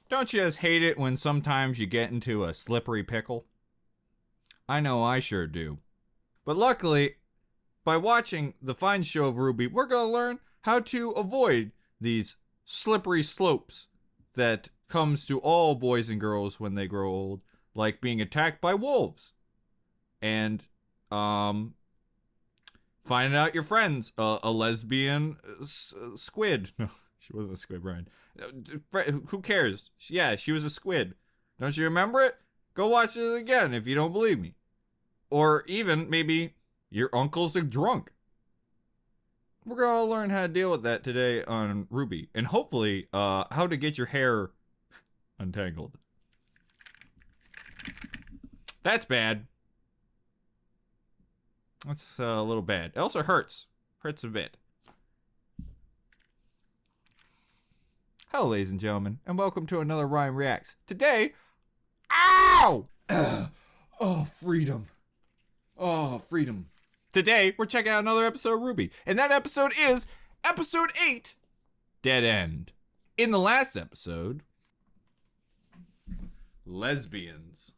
Don't you just hate it when sometimes you get into a slippery pickle? I know I sure do. But luckily, by watching the fine show of RWBY, we're gonna learn how to avoid these slippery slopes that comes to all boys and girls when they grow old, like being attacked by wolves. And, finding out your friend's a lesbian squid. No, she wasn't a squid, Brian. Who cares? Yeah, she was a squid. Don't you remember it? Go watch it again if you don't believe me. Or even, maybe, your uncle's a drunk. We're gonna learn how to deal with that today on RWBY. And hopefully, how to get your hair untangled. That's bad. That's a little bad. It also hurts. Hurts a bit. Hello, ladies and gentlemen, and welcome to another Ryan Reacts. Today, ow! Oh, freedom. Oh, freedom. Today, we're checking out another episode of RWBY, and that episode is episode 8, Dead End. In the last episode, lesbians.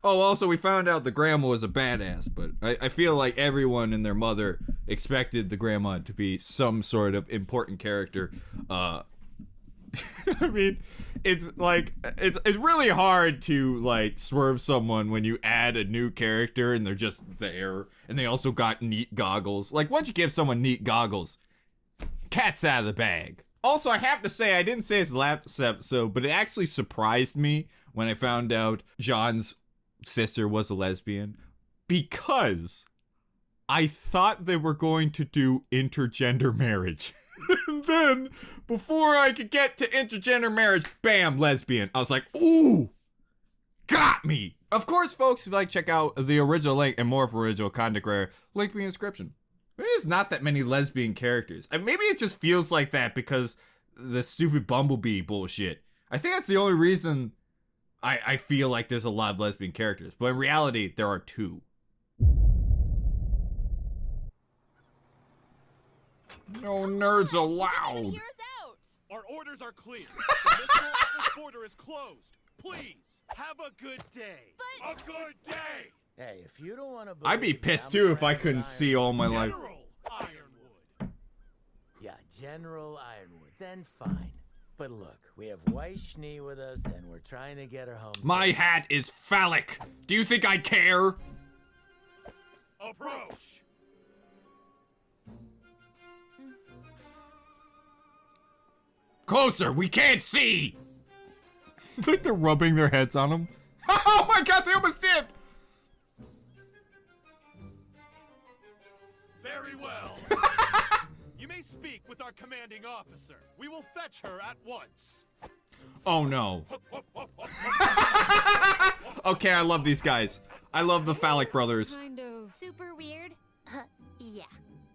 Oh, also, we found out the grandma was a badass, but I feel like everyone and their mother expected the grandma to be some sort of important character. I mean, it's like, it's really hard to, like, swerve someone when you add a new character and they're just there, and they also got neat goggles. Like, once you give someone neat goggles, cat's out of the bag. Also, I have to say, I didn't say this last episode, but it actually surprised me when I found out John's sister was a lesbian, because I thought they were going to do intergender marriage. And then, before I could get to intergender marriage, bam, lesbian. I was like, ooh, got me. Of course, folks, if you'd like to check out the original link and more of original content creator, link in the description. There's not that many lesbian characters. And maybe it just feels like that because the stupid Bumblebee bullshit. I think that's the only reason I feel like there's a lot of lesbian characters, but in reality, there are 2. No nerds allowed. Our orders are clear. The Missile Atlas border is closed. Please, have a good day. A good day. Hey, if you don't want to, I'd be pissed too if I couldn't see all my life. General Ironwood. Yeah, General Ironwood. Then fine. But look, we have Weiss-Schnee with us, and we're trying to get her home. My hat is phallic. Do you think I care? Approach. Closer, we can't see. It's like they're rubbing their heads on him. Oh my god, they almost did. Very well. You may speak with our commanding officer. We will fetch her at once. Oh no. Okay, I love these guys. I love the phallic brothers. Kind of. Super weird. Yeah.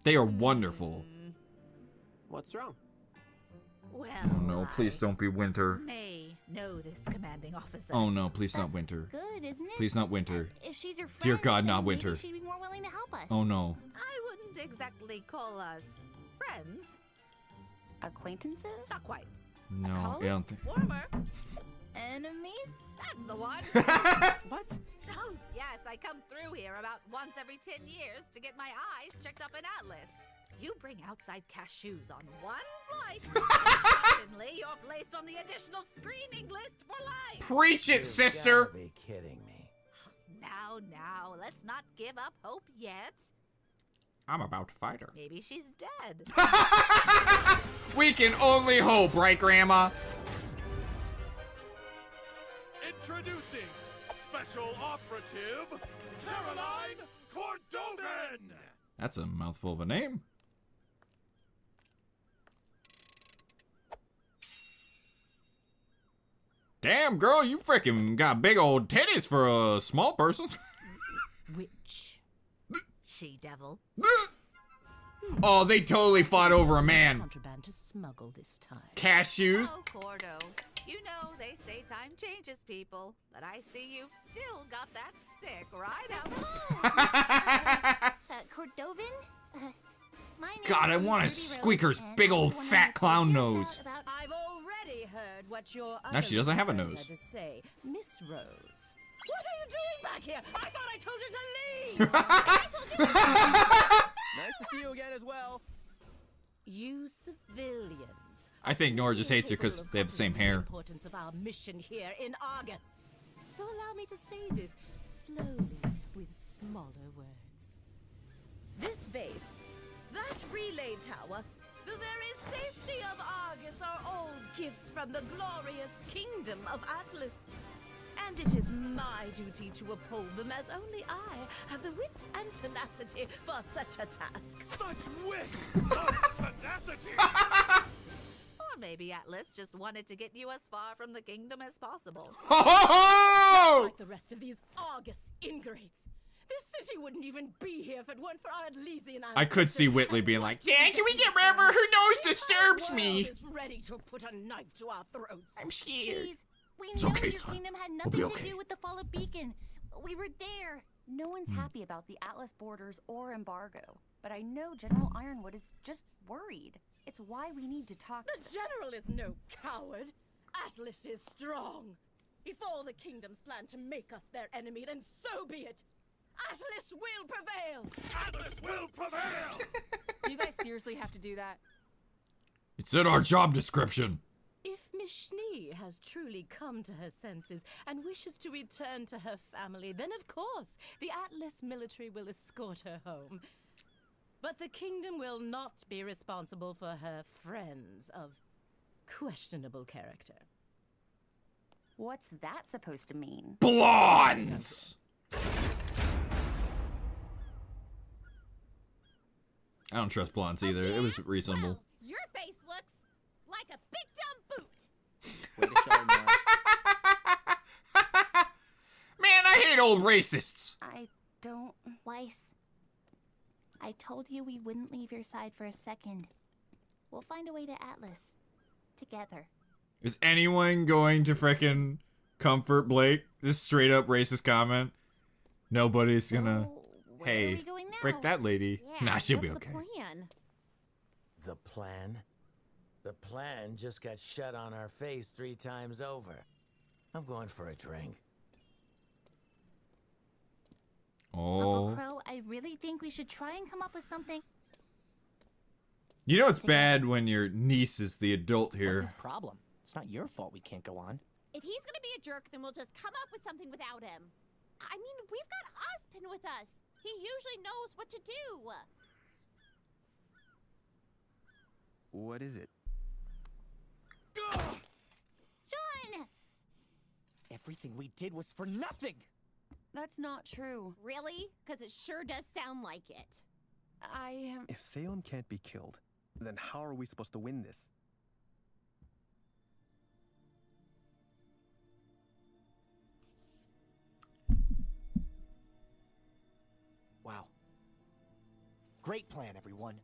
They are wonderful. What's wrong? Well, Oh no, please don't be Winter. may know this commanding officer. Oh no, please not Winter. Good, isn't it? Please not Winter. If she's your friend, Dear God, then not maybe Winter. she'd be more willing to help us. Oh no. I wouldn't exactly call us friends. Acquaintances? Not quite. No, I don't think. Former. Enemies? That's the one. What? Oh, yes, I come through here about once every 10 years to get my eyes checked up in Atlas. You bring outside cashews on one flight, and suddenly you're placed on the additional screening list for life. Preach it, You've sister. gotta be kidding me. Now, let's not give up hope yet. I'm about to fight her. Maybe she's dead. We can only hope, right, Grandma? Introducing Special Operative Caroline Cordovan. That's a mouthful of a name. Damn, girl, you freaking got big old titties for a small person. Witch. She-devil. Oh, they totally fought over a man. Contraband to smuggle this time. Cashews. Oh, Cordo. You know, they say time changes people, but I see you've still got that stick right out. Cordovan? My name God, I is want to Ruby squeak her Rose, and big I old was fat wondering clown if you nose. thought about- I've already heard what your Now she doesn't have a friends nose. had to say, Miss Rose. What are you doing back here? I thought I told you to leave. Nice to see you again as well. You civilians. I think Nora just hates her because they have the same The hair. importance of our mission here in Argus. So allow me to say this slowly with smaller words. This base, that relay tower, the very safety of Argus are all gifts from the glorious kingdom of Atlas. And it is my duty to uphold them as only I have the wit and tenacity for such a task. Such wit! Such tenacity! Or maybe Atlas just wanted to get you as far from the kingdom as possible. Oh! Like the rest of these Argus ingrates. This city wouldn't even be here if it weren't for our Elysian I could see Whitley being like, yeah, can we get rid of her? Her nose disturbs me. Is ready to put a knife to our throats. I'm scared. Please, we It's know okay, your son. kingdom had We'll nothing be to okay. do with the fall of Beacon. We were there. No one's happy about the Atlas borders or embargo, but I know General Ironwood is just worried. It's why we need to talk to The general is no coward. Atlas is strong. If all the kingdoms plan to make us their enemy, then so be it. Atlas will prevail. Atlas will prevail! Do you guys seriously have to do that? It's in our job description. If Miss Schnee has truly come to her senses and wishes to return to her family, then of course the Atlas military will escort her home. But the kingdom will not be responsible for her friends of questionable character. What's that supposed to mean? Blondes! I don't trust blondes either. It was reasonable. Well, your base looks like a big dumb boot. Way to shine, Nora. Man, I hate old racists. I don't... Weiss, I told you we wouldn't leave your side for a second. We'll find a way to Atlas. Together. Is anyone going to frickin' comfort Blake? This straight up racist comment. Nobody's gonna. So, where are Hey, we going now? frick that lady. Yeah, Nah, she'll be what's okay. the plan? The plan? The plan just got shut on our face 3 times over. I'm going for a drink. Uncle Oh. Crow, I really think we should try and come up with something. You know it's bad when your niece is the adult What's here. his problem? It's not your fault we can't go on. If he's gonna be a jerk, then we'll just come up with something without him. I mean, we've got Ozpin with us. He usually knows what to do. What is it? John! Everything we did was for nothing! That's not true. Really? Because it sure does sound like it. If Salem can't be killed, then how are we supposed to win this? Wow. Great plan, everyone.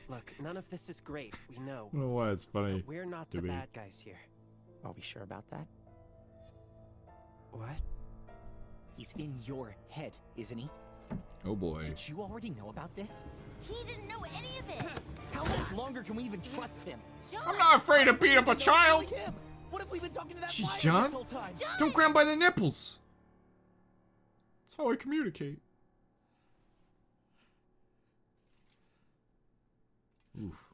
Look, none of this is great, we know. I don't know why it's funny. But we're not to the me. bad guys here. Are we sure about that? What? He's in your head, isn't he? Oh boy. Did you already know about this? He didn't know any of it. How much longer can we even trust him? I'm not afraid to beat up a child. Like him. What if we've been talking to that Jeez, liar John. this whole time? Don't grab him by the nipples. That's how I communicate. Oof.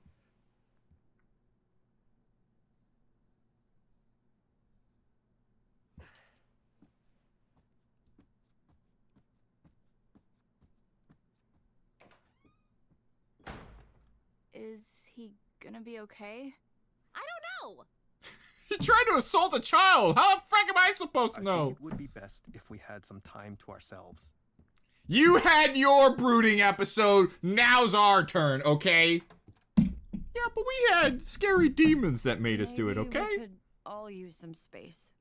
Is he gonna be okay? I don't know. He tried to assault a child. How the frick am I supposed to I know? think it would be best if we had some time to ourselves. You had your brooding episode. Now's our turn, okay? Yeah, but we had scary demons that made us do it, Maybe okay? We could all use some space.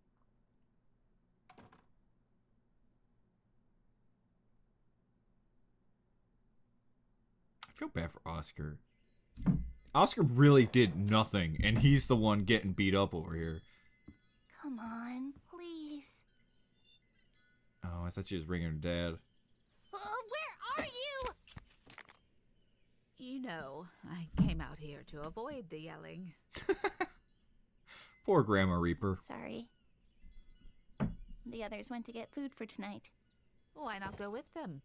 I feel bad for Oscar. Oscar really did nothing, and he's the one getting beat up over here. Come on, please. Oh, I thought she was ringing her dad. Where are you? You know, I came out here to avoid the yelling. Poor Grandma Reaper. Sorry. The others went to get food for tonight. Why not go with them?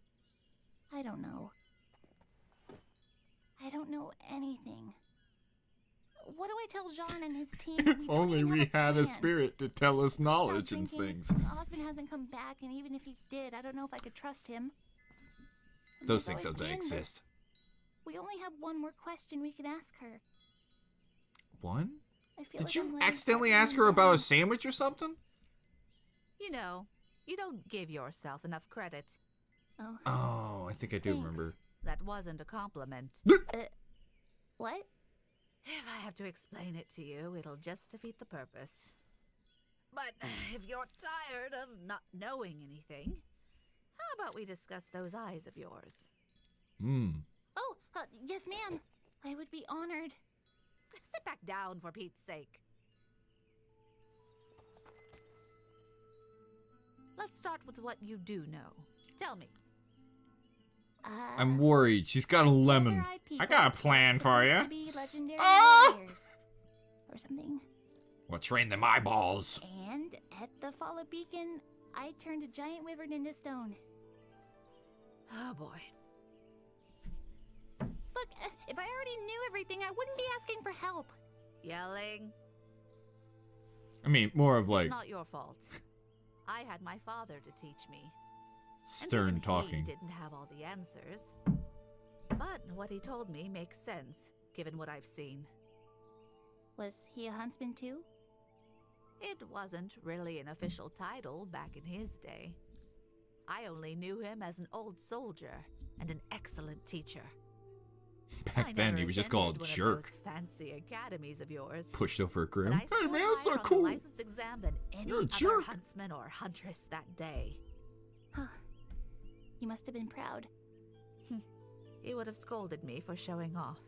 I don't know. I don't know anything. What do I tell Jean and his team? If only we had a plan? spirit to tell us knowledge I'm and thinking, things. Osmond hasn't come back, and even if he did, I don't know if I could trust him. Those Maybe things I don't can, but exist. We only have one more question we can ask her. One? I feel Did like I'm you letting accidentally something ask her about down. a sandwich or something? You know, you don't give yourself enough credit. Oh. Oh, I think I do Thanks. remember. That wasn't a compliment. What? If I have to explain it to you, it'll just defeat the purpose. But if you're tired of not knowing anything, how about we discuss those eyes of yours? Oh, yes, ma'am. I would be honored. Sit back down, for Pete's sake. Let's start with what you do know. Tell me. I'm worried. She's got a lemon. Silver-eyed I people got a plan for supposed you. to be legendary warriors. Or something. We'll train them eyeballs. And at the Fall of Beacon, I turned a giant wyvern into stone. Oh boy. Look, if I already knew everything, I wouldn't be asking for help. Yelling. I mean, more of like It's not your fault. I had my father to teach me. stern and even talking. He didn't have all the answers. But what he told me makes sense, given what I've seen. Was he a huntsman too? It wasn't really an official title back in his day. I only knew him as an old soldier and an excellent teacher. I Back then, never he was just attended called one of Jerk. those fancy academies of yours. Pushed over a But grim. I Hey scored man, that's higher so on the cool. license exam than any You're a other jerk. huntsman or huntress that day. Huh. You must have been proud. He would have scolded me for showing off.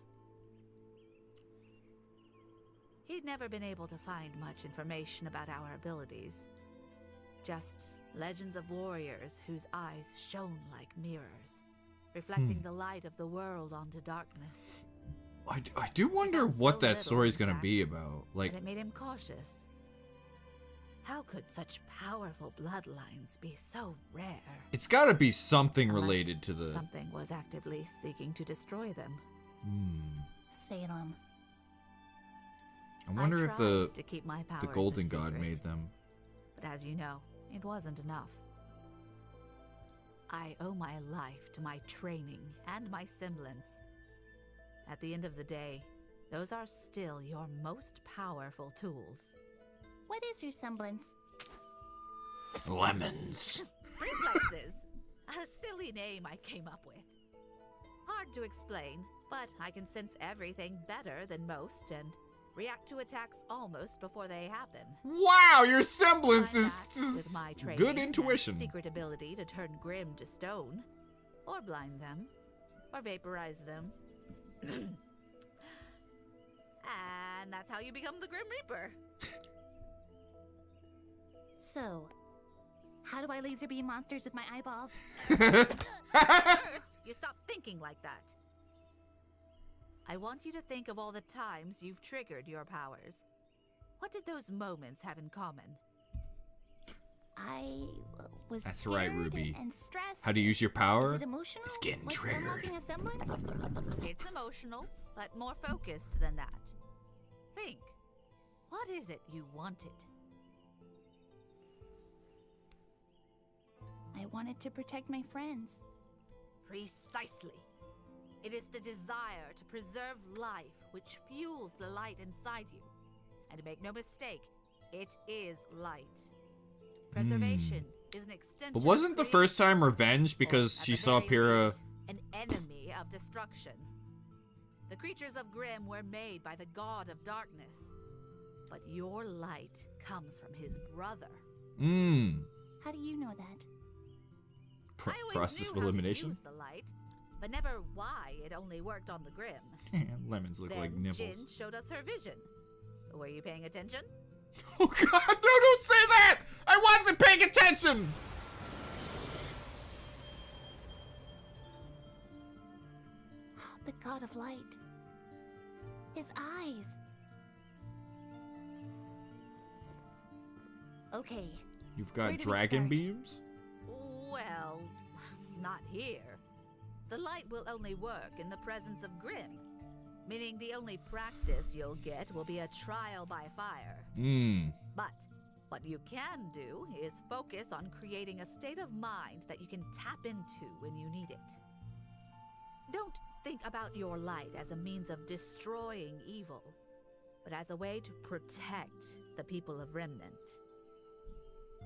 He'd never been able to find much information about our abilities. Just legends of warriors whose eyes shone like mirrors, reflecting the light of the world onto darkness. I do wonder found what so that little, story's in gonna fact, be about. Like, And it made him cautious. How could such powerful bloodlines be so rare? it's gotta be something Unless related to the. something was actively seeking to destroy them. Salem. I wonder if the tried to keep my powers a Golden God secret, made them. But as you know, it wasn't enough. I owe my life to my training and my semblance. At the end of the day, those are still your most powerful tools. What is your semblance? Lemons. Reflexes. A silly name I came up with. Hard to explain, but I can sense everything better than most and react to attacks almost before they happen. Wow, your semblance Combine is, that with my is training good and intuition. secret ability to turn Grim to stone, or blind them, or vaporize them. And that's how you become the Grim Reaper. So, how do I laser beam monsters with my eyeballs? First, you stop thinking like that. I want you to think of all the times you've triggered your powers. What did those moments have in common? I was That's right, scared Ruby. and stressed. How to use your power? Is it emotional? It's getting Like still triggered. having a semblance? It's emotional, but more focused than that. Think. What is it you wanted? I wanted to protect my friends. Precisely. It is the desire to preserve life which fuels the light inside you. And make no mistake, it is light. Preservation is an extension. But of wasn't the creation, first time revenge or, because at she the saw very Pyrrha? least, an enemy of destruction. The creatures of Grimm were made by the god of darkness. But your light comes from his brother. How do you know that? I always Process knew of how to elimination? use the light, but never why it only worked on the Grimm. Lemons look Then like Jin nipples. showed us her vision. Were you paying attention? Oh god, no, don't say that! I wasn't paying attention! The god of light. His eyes. Okay. You've Where got do we dragon start? beams? Well, not here. The light will only work in the presence of Grim, meaning the only practice you'll get will be a trial by fire. But what you can do is focus on creating a state of mind that you can tap into when you need it. Don't think about your light as a means of destroying evil, but as a way to protect the people of Remnant.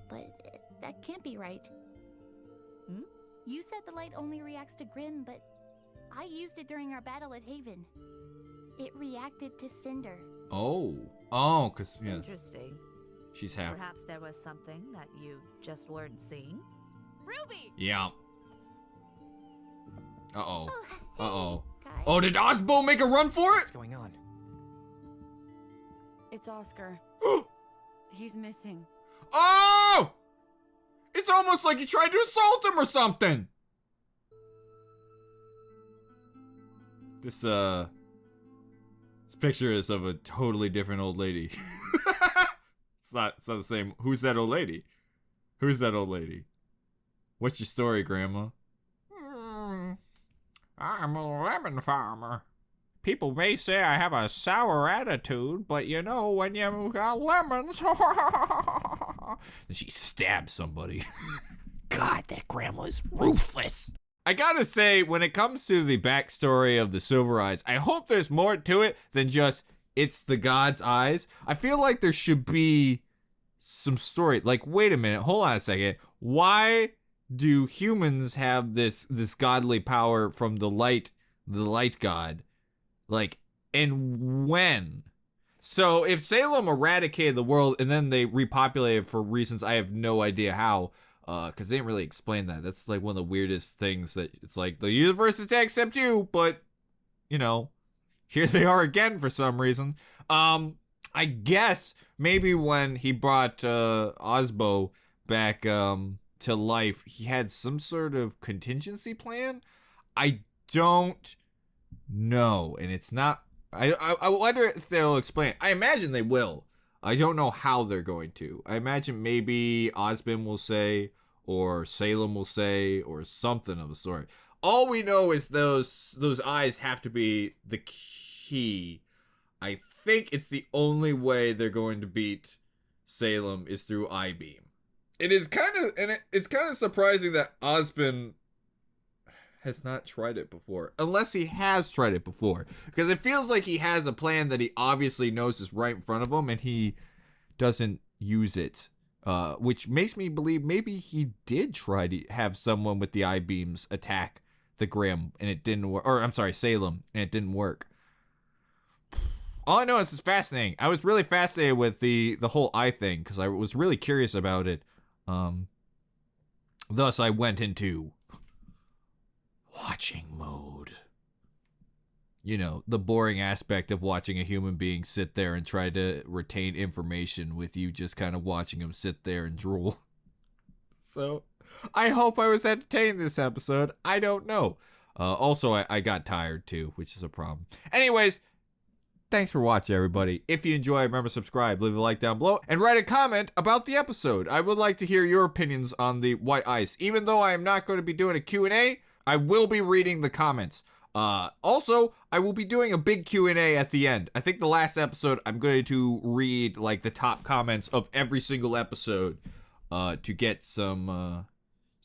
But that can't be right. Hmm? You said the light only reacts to Grim, but I used it during our battle at Haven. It reacted to Cinder. Oh, cause yeah, Interesting. she's half. Perhaps there was something that you just weren't seeing? Ruby! Yeah. Uh-oh. Uh-oh. Guys. Oh, did Osbo make a run for it? What's going on? It's Oscar. He's missing. Oh! It's almost like you tried to assault him or something. This picture is of a totally different old lady. It's not the same. Who's that old lady? Who's that old lady? What's your story, Grandma? I'm a lemon farmer. People may say I have a sour attitude, but you know, when you got lemons. And she stabs somebody. God, that grandma is ruthless. I gotta say, when it comes to the backstory of the Silver Eyes, I hope there's more to it than just, it's the god's eyes. I feel like there should be some story. Like, wait a minute, hold on a second. Why do humans have this godly power from the light god? Like, and when? So if Salem eradicated the world and then they repopulated for reasons I have no idea how, because they didn't really explain that. That's like one of the weirdest things that it's like the universe is to accept you, but you know, here they are again for some reason. I guess maybe when he brought Osbo back to life, he had some sort of contingency plan. I don't know, and it's not. I wonder if they'll explain. I imagine they will. I don't know how they're going to. I imagine maybe Osmond will say, or Salem will say, or something of the sort. All we know is those eyes have to be the key. I think it's the only way they're going to beat Salem is through eye beam. It is kind of, and it's kind of surprising that Osmond has not tried it before, unless he has tried it before, because it feels like he has a plan that he obviously knows is right in front of him and he doesn't use it, which makes me believe maybe he did try to have someone with the eye beams attack the Grim and it didn't work, or I'm sorry, Salem, and it didn't work. All I know is it's fascinating. I was really fascinated with the whole eye thing because I was really curious about it. Thus I went into watching mode. You know, the boring aspect of watching a human being sit there and try to retain information with you just kind of watching him sit there and drool. So, I hope I was entertained this episode. I don't know. Also, I got tired too, which is a problem. Anyways, thanks for watching, everybody. If you enjoy, remember subscribe, leave a like down below, and write a comment about the episode. I would like to hear your opinions on the white ice. Even though I am not going to be doing a Q&A, I will be reading the comments. Also, I will be doing a big Q&A at the end. I think the last episode, I'm going to read like the top comments of every single episode to get some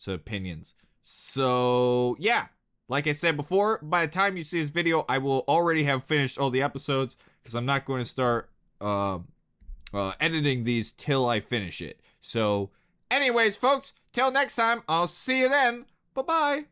opinions. So, yeah. Like I said before, by the time you see this video, I will already have finished all the episodes because I'm not going to start editing these till I finish it. So, anyways, folks, till next time, I'll see you then. Bye-bye.